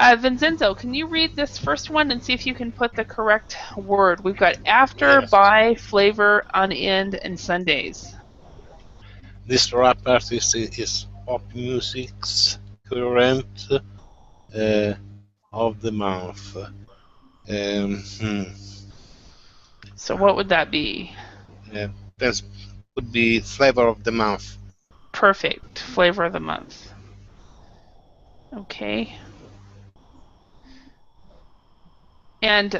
[SPEAKER 1] Vincenzo, can you read this first one and see if you can put the correct word? We've got after,
[SPEAKER 8] Yes.
[SPEAKER 1] by, flavor, on end, and Sundays.
[SPEAKER 8] This rap artist is pop music's current of the month. Hmm.
[SPEAKER 1] So what would that be?
[SPEAKER 8] That would be flavor of the month.
[SPEAKER 1] Perfect. Flavor of the month. Okay. And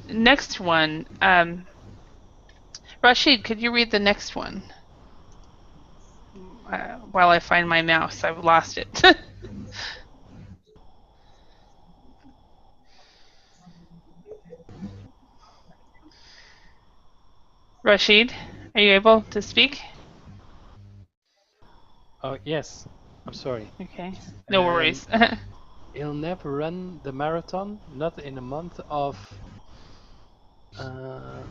[SPEAKER 1] next one, Rashid, could you read the next one? While I find my mouse, I've lost it. Rashid, are you able to speak?
[SPEAKER 2] Oh, yes. I'm sorry.
[SPEAKER 1] Okay. No worries.
[SPEAKER 2] He'll never run the marathon, not in a month of. He'll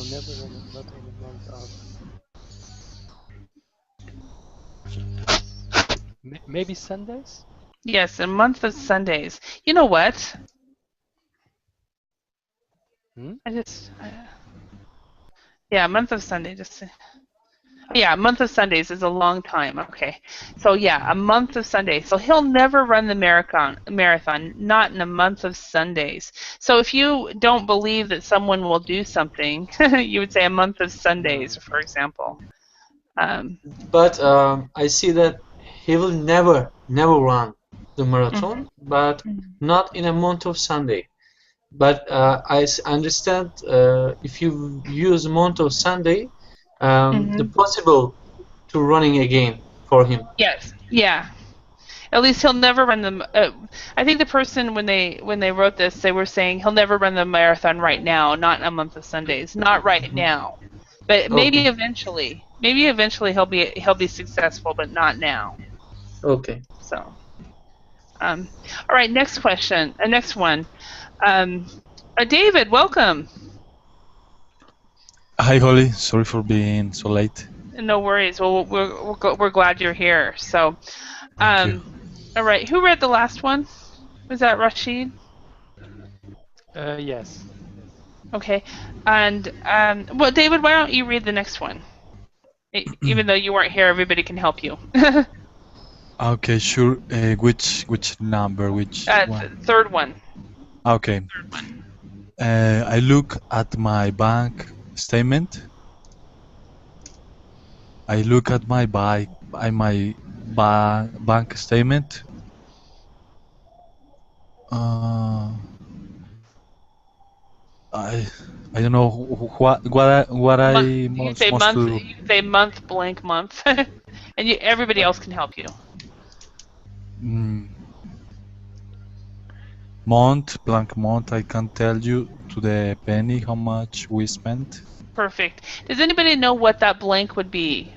[SPEAKER 2] never run it, not in a month of. Maybe Sundays?
[SPEAKER 1] Yes, a month of Sundays. You know what? Yeah, a month of Sunday. Yeah, a month of Sundays is a long time. Okay, so yeah, a month of Sundays. So he'll never run the marathon, not in a month of Sundays. So if you don't believe that someone will do something, you would say a month of Sundays, for example.
[SPEAKER 9] But I see that he will never run the marathon, but not in a month of Sunday. But I understand if you use month of Sunday, the possible to running again for him.
[SPEAKER 1] Yes. Yeah. At least he'll never run them. I think the person when they wrote this, they were saying he'll never run the marathon right now, not in a month of Sundays, not right now, but maybe eventually. Maybe eventually he'll be successful, but not now.
[SPEAKER 9] Okay.
[SPEAKER 1] So, all right. Next question. Next one. David, welcome.
[SPEAKER 11] Hi, Holly. Sorry for being so late.
[SPEAKER 1] No worries. Well, we're glad you're here. So,
[SPEAKER 11] Thank you.
[SPEAKER 1] all right. Who read the last one? Was that Rashid?
[SPEAKER 2] Yes.
[SPEAKER 1] Okay. And well, David, why don't you read the next one? Even though you weren't here, everybody can help you.
[SPEAKER 11] Okay, sure. Which number? Which one?
[SPEAKER 1] Third one.
[SPEAKER 11] Okay. I look at my bank statement. I look at my bank statement. I don't know what I must do.
[SPEAKER 1] You say month blank month, and everybody else can help you.
[SPEAKER 11] Month blank month. I can tell you to the penny how much we spent.
[SPEAKER 1] Perfect. Does anybody know what that blank would be?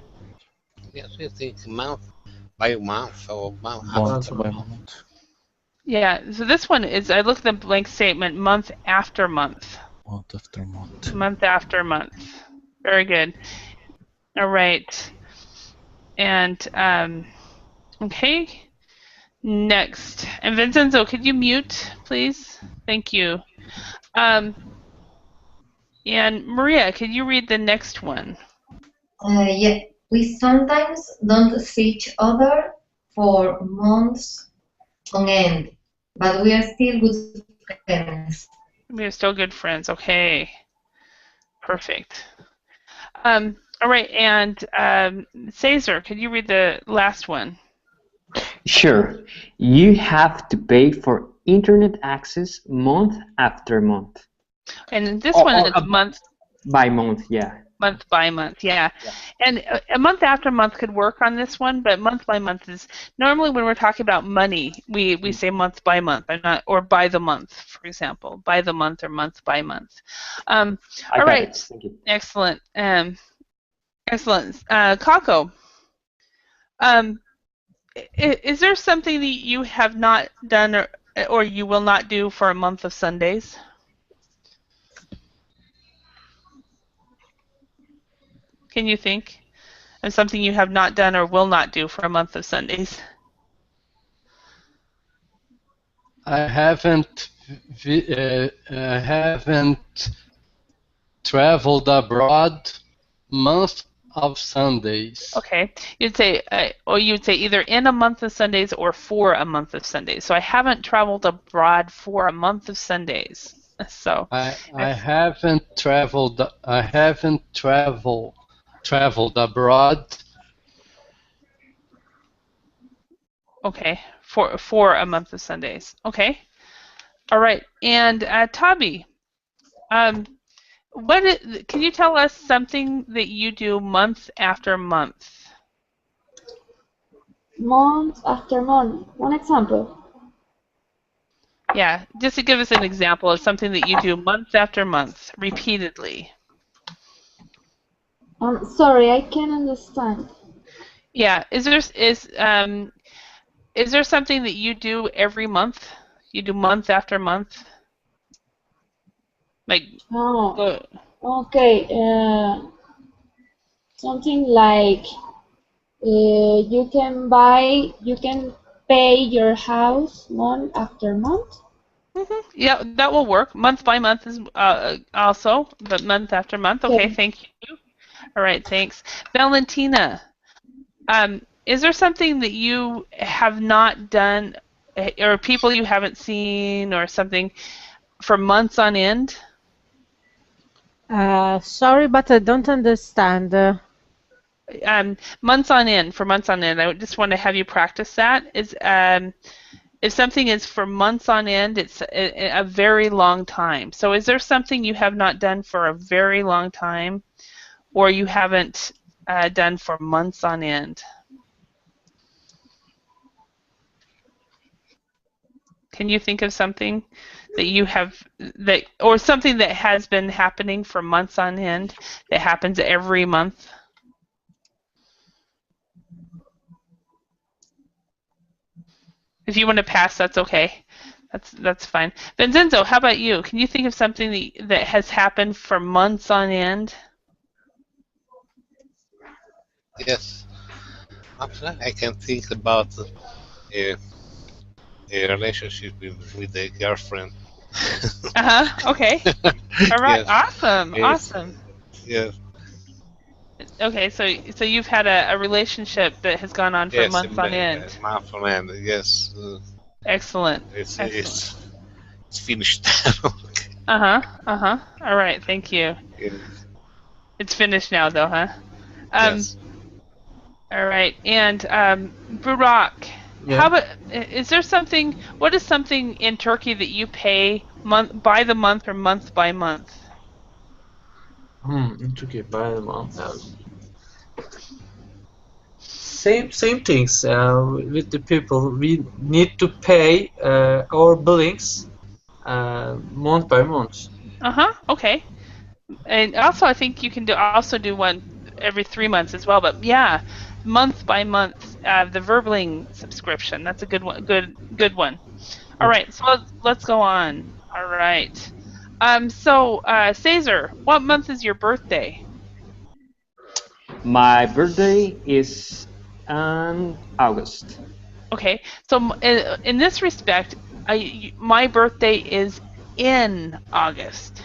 [SPEAKER 8] Yes, I think month by month or month
[SPEAKER 11] by month.
[SPEAKER 1] Yeah, so this one is, I look at the blank statement month after month.
[SPEAKER 11] Month after month.
[SPEAKER 1] Month after month. Very good. All right. And, okay. Next. And Vincenzo, could you mute, please? Thank you. And Maria, can you read the next one?
[SPEAKER 4] Yeah. We sometimes don't see each other for months on end, but we are still good friends.
[SPEAKER 1] We are still good friends. Okay. Perfect. All right, and Cesar, could you read the last one?
[SPEAKER 3] Sure. You have to pay for internet access month after month.
[SPEAKER 1] And this one, it's month
[SPEAKER 3] by month, yeah.
[SPEAKER 1] Month by month, yeah. And a month after month could work on this one, but month by month is normally when we're talking about money, we say month by month. I'm not, or by the month, for example, by the month or month by month. All right,
[SPEAKER 3] thank you.
[SPEAKER 1] Excellent, excellent. Kako, is there something that you have not done or you will not do for a month of Sundays? Can you think of something you have not done or will not do for a month of Sundays?
[SPEAKER 10] I haven't traveled abroad month of Sundays.
[SPEAKER 1] Okay, you'd say, or you'd say either in a month of Sundays or for a month of Sundays. So I haven't traveled abroad for a month of Sundays. So
[SPEAKER 10] I haven't traveled. Traveled abroad.
[SPEAKER 1] Okay, for a month of Sundays. Okay, all right. And Tabi, can you tell us something that you do month after month?
[SPEAKER 6] Month after month. One example.
[SPEAKER 1] Yeah, just to give us an example of something that you do month after month, repeatedly.
[SPEAKER 6] Sorry, I can't understand.
[SPEAKER 1] Yeah, is there something that you do every month? You do month after month? Like
[SPEAKER 6] okay. Something like you can pay your house month after month.
[SPEAKER 1] Yeah, that will work. Month by month is also, but month after month. Okay, thank you. All right, thanks. Valentina, is there something that you have not done, or people you haven't seen, or something for months on end?
[SPEAKER 5] Sorry, but I don't understand.
[SPEAKER 1] Months on end, for months on end. I just want to have you practice that. If something is for months on end, it's a very long time. So is there something you have not done for a very long time, or you haven't done for months on end? Can you think of something that you have, or something that has been happening for months on end that happens every month? If you want to pass, that's okay. That's fine. Vincenzo, how about you? Can you think of something that has happened for months on end?
[SPEAKER 8] Yes. Actually, I can think about a relationship with a girlfriend.
[SPEAKER 1] Okay. All right.
[SPEAKER 8] Yes.
[SPEAKER 1] Awesome.
[SPEAKER 8] Yes.
[SPEAKER 1] Awesome.
[SPEAKER 8] Yes.
[SPEAKER 1] Okay, so you've had a relationship that has gone on for months on end.
[SPEAKER 8] Months on end. Yes.
[SPEAKER 1] Excellent.
[SPEAKER 8] Excellent. It's finished. Okay.
[SPEAKER 1] All right. Thank you.
[SPEAKER 8] Yes.
[SPEAKER 1] It's finished now, though, huh?
[SPEAKER 8] Yes.
[SPEAKER 1] All right. And Burak, how about, is there something? What is something in Turkey that you pay by the month or month by month?
[SPEAKER 9] In Turkey by the month. Same things with the people. We need to pay our billings month by month.
[SPEAKER 1] Okay. And also, I think you can do one every 3 months as well. But yeah, month by month, the Verbling subscription. That's a good one. Good one. All right. So let's go on. All right. So Cesar, what month is your birthday?
[SPEAKER 3] My birthday is in August.
[SPEAKER 1] Okay. So in this respect, my birthday is in August.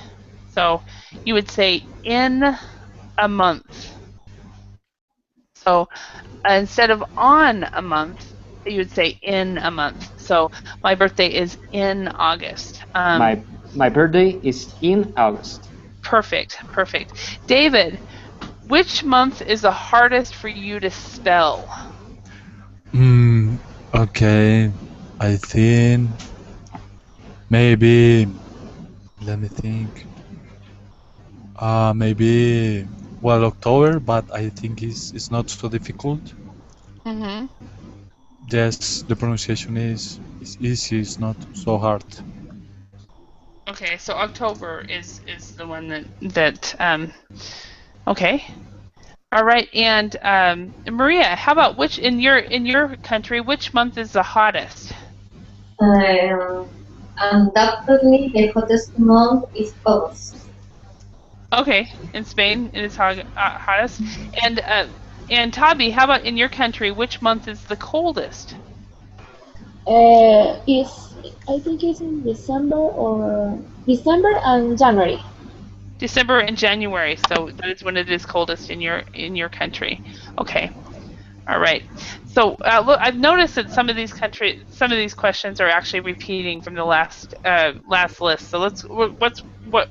[SPEAKER 1] So you would say in a month. So instead of on a month, you would say in a month. So my birthday is in August.
[SPEAKER 3] My birthday is in August.
[SPEAKER 1] Perfect. David, which month is the hardest for you to spell?
[SPEAKER 11] Okay, I think maybe Let me think. Maybe, well, October, but I think it's not so difficult.
[SPEAKER 1] Mhm.
[SPEAKER 11] Yes, the pronunciation is easy. It's not so hard.
[SPEAKER 1] Okay, so October is the one that. Okay. All right, and Maria, how about which in your country, which month is the hottest?
[SPEAKER 4] Undoubtedly, the hottest month is August.
[SPEAKER 1] Okay, in Spain it is hottest, and Tabi, how about in your country, which month is the coldest?
[SPEAKER 6] Is I think it's in December and January.
[SPEAKER 1] December and January, so that is when it is coldest in your country. Okay. All right. So look, I've noticed that some of these questions are actually repeating from the last list. So what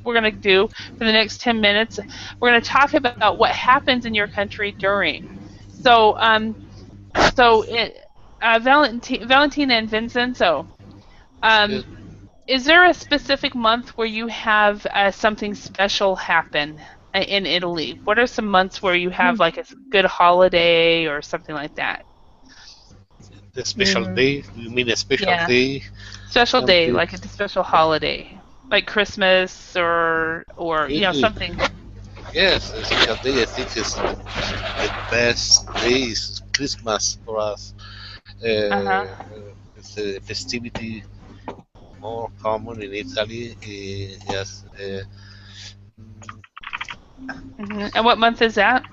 [SPEAKER 1] we're going to do for the next 10 minutes. We're going to talk about what happens in your country during. So Valentina and Vincenzo,
[SPEAKER 8] Yes.
[SPEAKER 1] is there a specific month where you have something special happen in Italy? What are some months where you have like a good holiday or something like that?
[SPEAKER 8] The special day? You mean a special
[SPEAKER 1] Yeah,
[SPEAKER 8] day?
[SPEAKER 1] special day,
[SPEAKER 8] Something.
[SPEAKER 1] like a special holiday, like Christmas or
[SPEAKER 8] Really?
[SPEAKER 1] something.
[SPEAKER 8] Yes, a special day. I think is the best day is Christmas for us.
[SPEAKER 1] Uh-huh.
[SPEAKER 8] It's a festivity more common in Italy. Yes,
[SPEAKER 1] And what month is that?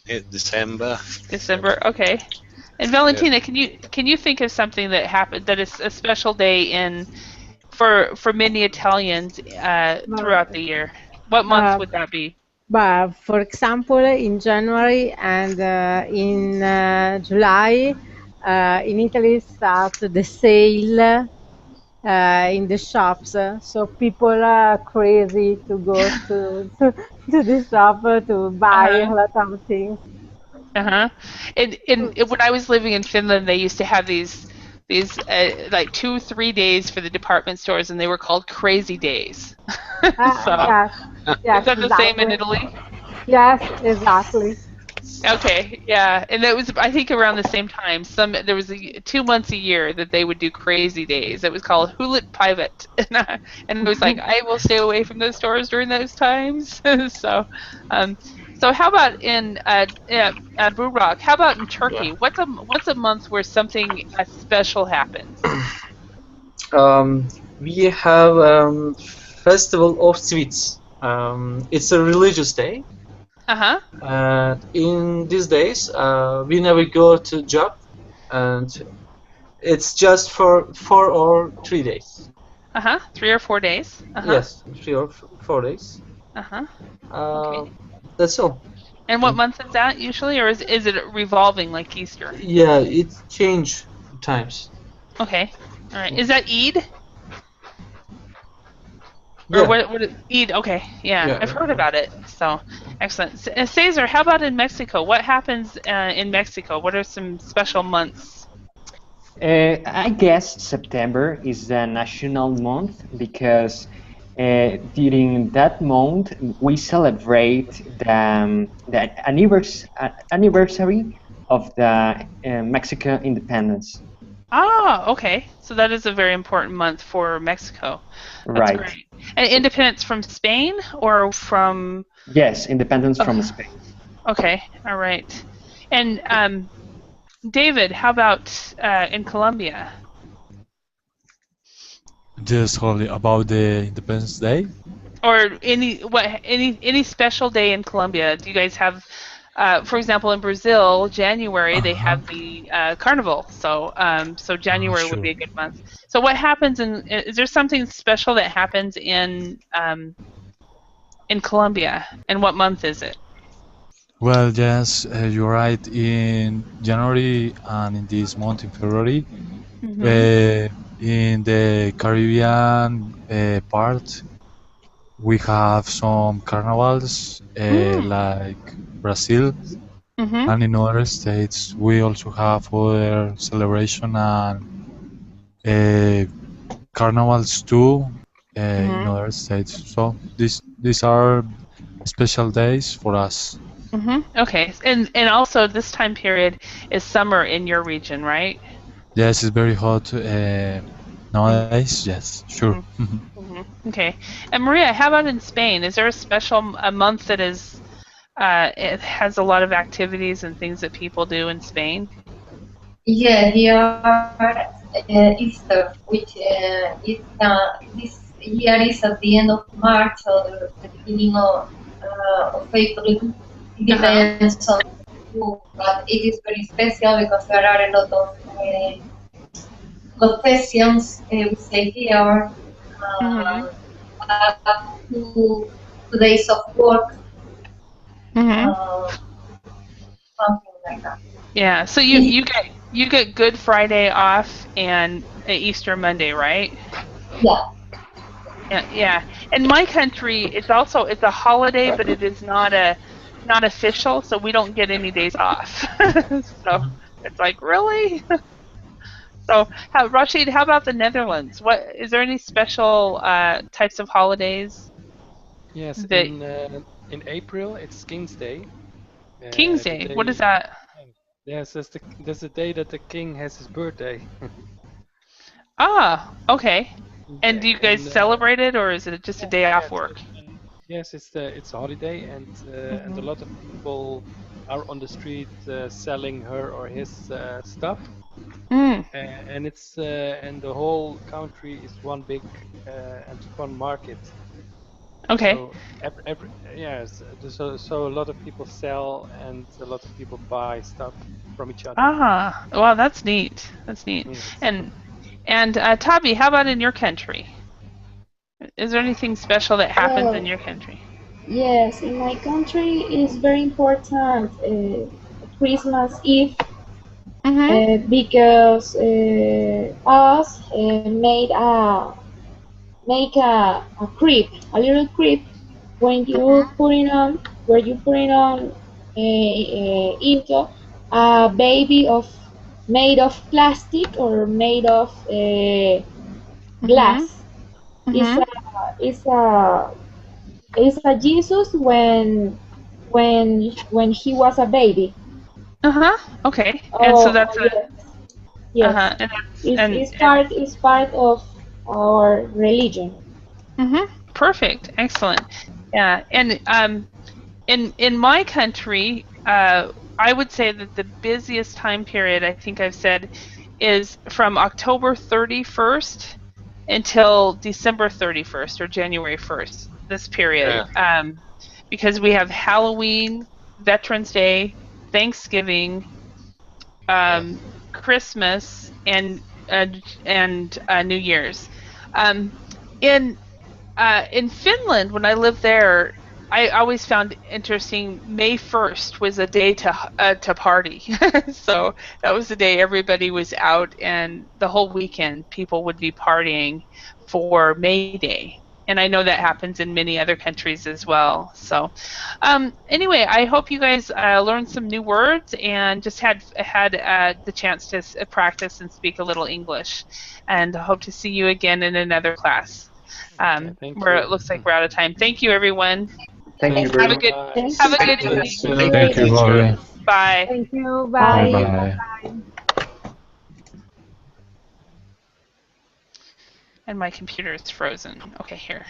[SPEAKER 8] in December.
[SPEAKER 1] December. Okay. And
[SPEAKER 8] Yes.
[SPEAKER 1] Valentina, can you think of something that happened that is a special day for many Italians throughout the year? What month
[SPEAKER 5] Uh,
[SPEAKER 1] would that be?
[SPEAKER 5] but for example, in January and in July, in Italy starts the sale in the shops. So people are crazy to go to the shop to buy
[SPEAKER 1] Uh-huh.
[SPEAKER 5] a lot of things.
[SPEAKER 1] Uh-huh. And when I was living in Finland, they used to have these like 2-3 days for the department stores, and they were called crazy days. So
[SPEAKER 5] Yes,
[SPEAKER 1] is
[SPEAKER 5] yes,
[SPEAKER 1] that the same in
[SPEAKER 5] exactly.
[SPEAKER 1] Italy?
[SPEAKER 5] Yes, exactly.
[SPEAKER 1] Okay, yeah, and that was I think around the same time. There was 2 months a year that they would do crazy days. It was called Hulet Pivot, and it was like I will stay away from those stores during those times. So, um, so how about in Burak? How about in Turkey? What's a month where something special happens?
[SPEAKER 9] Um, we have Festival of Sweets. It's a religious day.
[SPEAKER 1] Uh-huh.
[SPEAKER 9] In these days, we never go to job, and it's just for 4 or 3 days.
[SPEAKER 1] Uh-huh. 3 or 4 days. Uh-huh.
[SPEAKER 9] Yes, 3 or 4 days.
[SPEAKER 1] Uh-huh.
[SPEAKER 9] Uh,
[SPEAKER 1] Okay.
[SPEAKER 9] that's all.
[SPEAKER 1] And what month is that usually, or is it revolving like Easter?
[SPEAKER 9] Yeah, it change times.
[SPEAKER 1] Okay. All right. Is that Eid? Or
[SPEAKER 9] Yeah,
[SPEAKER 1] what Eid? Okay. Yeah,
[SPEAKER 9] yeah.
[SPEAKER 1] I've heard about it. So, excellent. Cesar, how about in Mexico? What happens in Mexico? What are some special months?
[SPEAKER 3] I guess September is the national month because during that month we celebrate the anniversary of the Mexican independence.
[SPEAKER 1] Ah, okay. So that is a very important month for Mexico. That's
[SPEAKER 3] Right.
[SPEAKER 1] great. And independence from Spain or from?
[SPEAKER 3] Yes, independence from Spain.
[SPEAKER 1] Okay. All right. And David, how about in Colombia?
[SPEAKER 11] Just only about the Independence Day.
[SPEAKER 1] Or any special day in Colombia? Do you guys have, for example, in Brazil, January they
[SPEAKER 11] Uh-huh.
[SPEAKER 1] have the carnival, so January would be
[SPEAKER 11] Sure.
[SPEAKER 1] a good month. So what happens is there something special that happens in Colombia, and what month is it?
[SPEAKER 11] Well, yes, you're right. In January and in this month in February,
[SPEAKER 1] Mhm.
[SPEAKER 11] uh, in the Caribbean part, we have some carnivals
[SPEAKER 1] Mm.
[SPEAKER 11] like Brazil,
[SPEAKER 1] Mhm.
[SPEAKER 11] and in other states we also have other celebration and uh, carnivals too. in other states. So these are special days for us.
[SPEAKER 1] Okay, and also this time period is summer in your region, right?
[SPEAKER 11] Yes, it's very hot nowadays. Yes, sure.
[SPEAKER 1] Okay, and Maria, how about in Spain? Is there a month that is it has a lot of activities and things that people do in Spain?
[SPEAKER 4] Yeah, here Easter, which this year is at the end of March or the beginning of April. It depends on who, but it is very special because there are a lot of confessions, we say here, uh, two, 2 days of work, uh, something like that.
[SPEAKER 1] Yeah, so you get Good Friday off and Easter Monday, right?
[SPEAKER 4] Yeah.
[SPEAKER 1] Yeah. In my country, it's a holiday, but it is not official, so we don't get any days off. So it's like, really? So, Rashid, how about the Netherlands? What is there any special types of holidays
[SPEAKER 2] Yes,
[SPEAKER 1] that
[SPEAKER 2] in April it's King's Day.
[SPEAKER 1] King's
[SPEAKER 2] The
[SPEAKER 1] Day? What is
[SPEAKER 2] day,
[SPEAKER 1] that?
[SPEAKER 2] yes, that's the day that the king has his birthday.
[SPEAKER 1] Ah, okay. And
[SPEAKER 2] Yeah,
[SPEAKER 1] do you guys
[SPEAKER 2] and
[SPEAKER 1] celebrate it, or is it just a day off
[SPEAKER 2] yes,
[SPEAKER 1] work?
[SPEAKER 2] yes, it's a holiday, and a lot of people are on the street selling her or his stuff,
[SPEAKER 1] Mm,
[SPEAKER 2] and the whole country is one big and fun market.
[SPEAKER 1] okay.
[SPEAKER 2] So yes, so a lot of people sell and a lot of people buy stuff from each other.
[SPEAKER 1] Ah, well, that's neat. That's neat.
[SPEAKER 2] Yes.
[SPEAKER 1] And Tabi, how about in your country? Is there anything special that happens in
[SPEAKER 6] Well,
[SPEAKER 1] your country?
[SPEAKER 6] yes, in my country it's very important Christmas Eve
[SPEAKER 1] Mm-hmm.
[SPEAKER 6] because us make a crib, a little crib when you putting on where you putting on into a baby of made of plastic or made of
[SPEAKER 1] Mm-hmm.
[SPEAKER 6] glass. It's
[SPEAKER 1] Mm-hmm.
[SPEAKER 6] a it's a it's a Jesus when he was a baby.
[SPEAKER 1] Uh-huh. Okay. And so
[SPEAKER 6] Oh,
[SPEAKER 1] that's
[SPEAKER 6] oh yes, yes.
[SPEAKER 1] uh-huh. And that's
[SPEAKER 6] It's part of our religion.
[SPEAKER 1] perfect. Excellent. Yeah. And in my country, I would say that the busiest time period, I think I've said, is from October 31st until December 31st or January 1st, this period.
[SPEAKER 9] Yeah.
[SPEAKER 1] Because we have Halloween, Veterans Day, Thanksgiving,
[SPEAKER 9] Yeah.
[SPEAKER 1] Christmas, uh, and New Year's. Um, in in Finland, when I lived there, I always found interesting. May 1st was a day to party, so that was the day everybody was out, and the whole weekend people would be partying for May Day. And I know that happens in many other countries as well. So, anyway, I hope you guys learned some new words and just had the chance to practice and speak a little English. And I hope to see you again in another class.
[SPEAKER 2] Okay, thank
[SPEAKER 1] Where
[SPEAKER 2] you.
[SPEAKER 1] it looks like we're out of time. Thank you, everyone.
[SPEAKER 3] Thank you
[SPEAKER 9] Thank
[SPEAKER 3] very
[SPEAKER 1] Have a
[SPEAKER 3] much.
[SPEAKER 1] good
[SPEAKER 2] Bye.
[SPEAKER 6] Thank
[SPEAKER 1] have
[SPEAKER 6] you.
[SPEAKER 1] a good
[SPEAKER 9] you.
[SPEAKER 1] evening.
[SPEAKER 9] See you,
[SPEAKER 11] Thank you,
[SPEAKER 9] teacher.
[SPEAKER 11] Bobby.
[SPEAKER 1] Bye.
[SPEAKER 5] Thank you.
[SPEAKER 11] Bye
[SPEAKER 6] Bye.
[SPEAKER 5] Bye.
[SPEAKER 11] bye.
[SPEAKER 5] Bye.
[SPEAKER 1] And my computer is frozen. Okay, here.